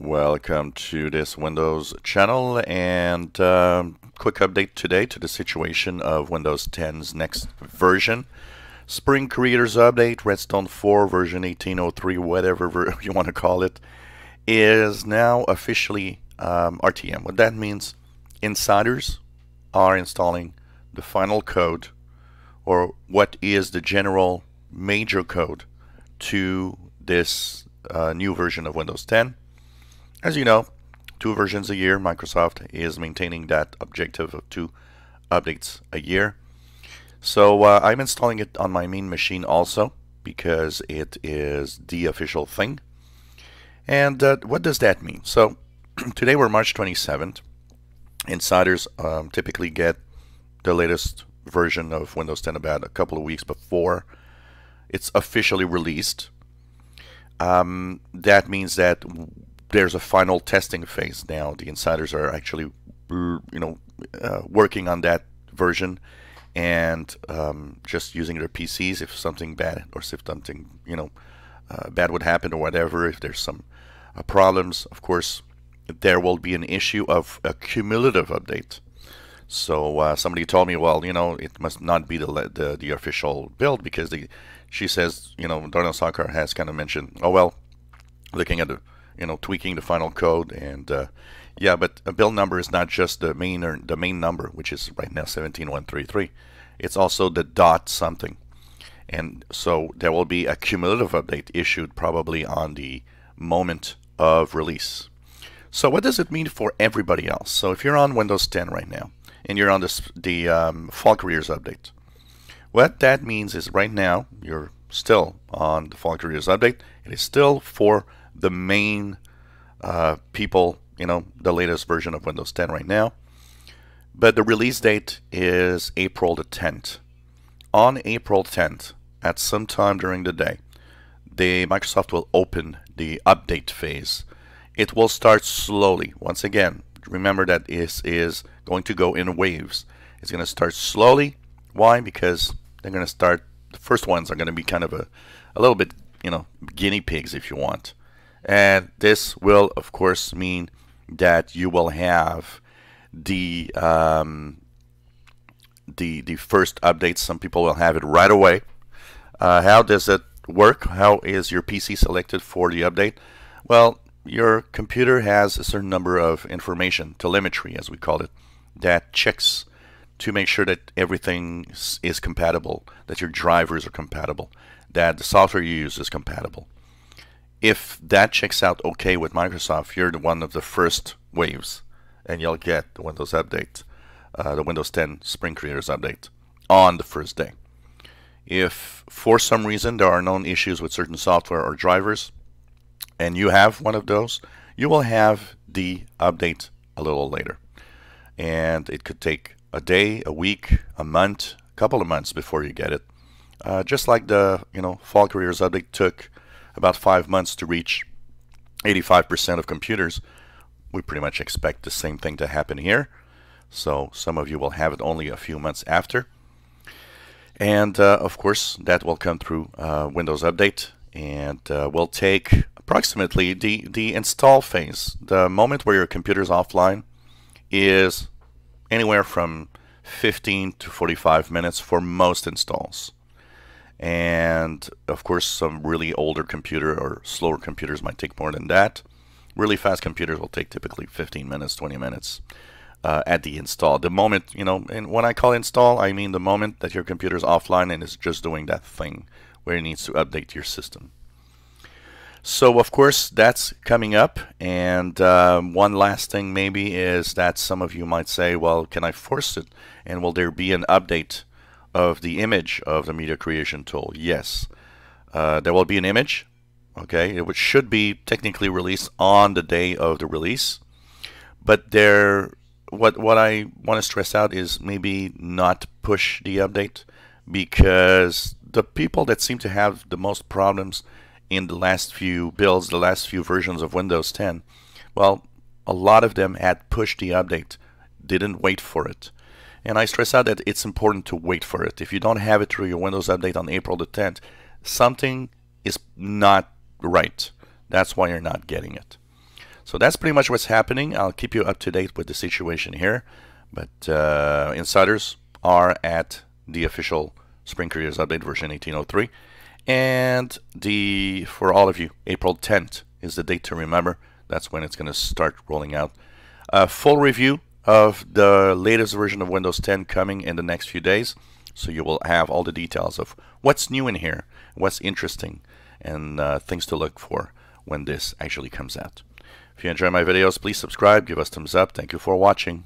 Welcome to this Windows channel and quick update today to the situation of Windows 10's next version. Spring Creators Update, Redstone 4 version 1803, whatever you want to call it, is now officially RTM. What that means, insiders are installing the final code, or what is the general major code to this new version of Windows 10. As you know, 2 versions a year. Microsoft is maintaining that objective of 2 updates a year. So I'm installing it on my main machine also because it is the official thing. And what does that mean? So today we're March 27th. Insiders typically get the latest version of Windows 10 about a couple of weeks before it's officially released. That means that there's a final testing phase now. The insiders are actually, working on that version and just using their PCs if something bad or if something, bad would happen or whatever. If there's some problems, of course, there will be an issue of a cumulative update. So somebody told me, well, it must not be the official build because she says, Darnell Sokar has kind of mentioned, oh well, looking at the tweaking the final code, and yeah, but a build number is not just the main number, which is right now 17133. It's also the dot something, and so there will be a cumulative update issued probably on the moment of release. So what does it mean for everybody else? So if you're on Windows 10 right now and you're on the Fall Careers update, what that means is right now you're still on the Fall Careers update. It is still for the main people, the latest version of Windows 10 right now. But the release date is April the 10th. On April 10th, at some time during the day, Microsoft will open the update phase. It will start slowly. Once again, remember that it is going to go in waves. It's going to start slowly. Why? Because they're going to start, the first ones are going to be kind of a little bit, guinea pigs if you want. And this will, of course, mean that you will have the first updates. Some people will have it right away. How does it work? How is your PC selected for the update? Well, your computer has a certain number of information, telemetry as we call it, that checks to make sure that everything is compatible, that your drivers are compatible, that the software you use is compatible. If that checks out okay with Microsoft, you're one of the first waves, and you'll get the Windows update, the Windows 10 Spring Creators Update, on the first day. If for some reason there are known issues with certain software or drivers, and you have one of those, you will have the update a little later. And it could take a day, a week, a month, a couple of months before you get it. Just like the Fall Careers Update took about 5 months to reach 85% of computers, we pretty much expect the same thing to happen here. So some of you will have it only a few months after. And of course, that will come through Windows Update, and will take approximately the install phase. The moment where your computer is offline is anywhere from 15 to 45 minutes for most installs. And of course, some really older computer or slower computers might take more than that. Really fast computers will take typically 15 minutes, 20 minutes at the install. The moment, and when I call install, I mean the moment that your computer is offline and is just doing that thing where it needs to update your system. So of course, that's coming up. And one last thing maybe is that some of you might say, well, can I force it? And will there be an update of the image of the media creation tool? Yes, there will be an image, okay, which should be technically released on the day of the release. But what I want to stress out is maybe not push the update, because the people that seem to have the most problems in the last few builds, the last few versions of Windows 10, well, a lot of them had pushed the update, didn't wait for it. And I stress out that it's important to wait for it. If you don't have it through your Windows Update on April the 10th, something is not right. That's why you're not getting it. So that's pretty much what's happening. I'll keep you up to date with the situation here. But insiders are at the official Spring Careers Update version 1803. And for all of you, April 10th is the date to remember. That's when it's going to start rolling out. A full review of the latest version of Windows 10 coming in the next few days. So you will have all the details of what's new in here, what's interesting, and things to look for when this actually comes out. If you enjoy my videos, please subscribe, give us thumbs up. Thank you for watching.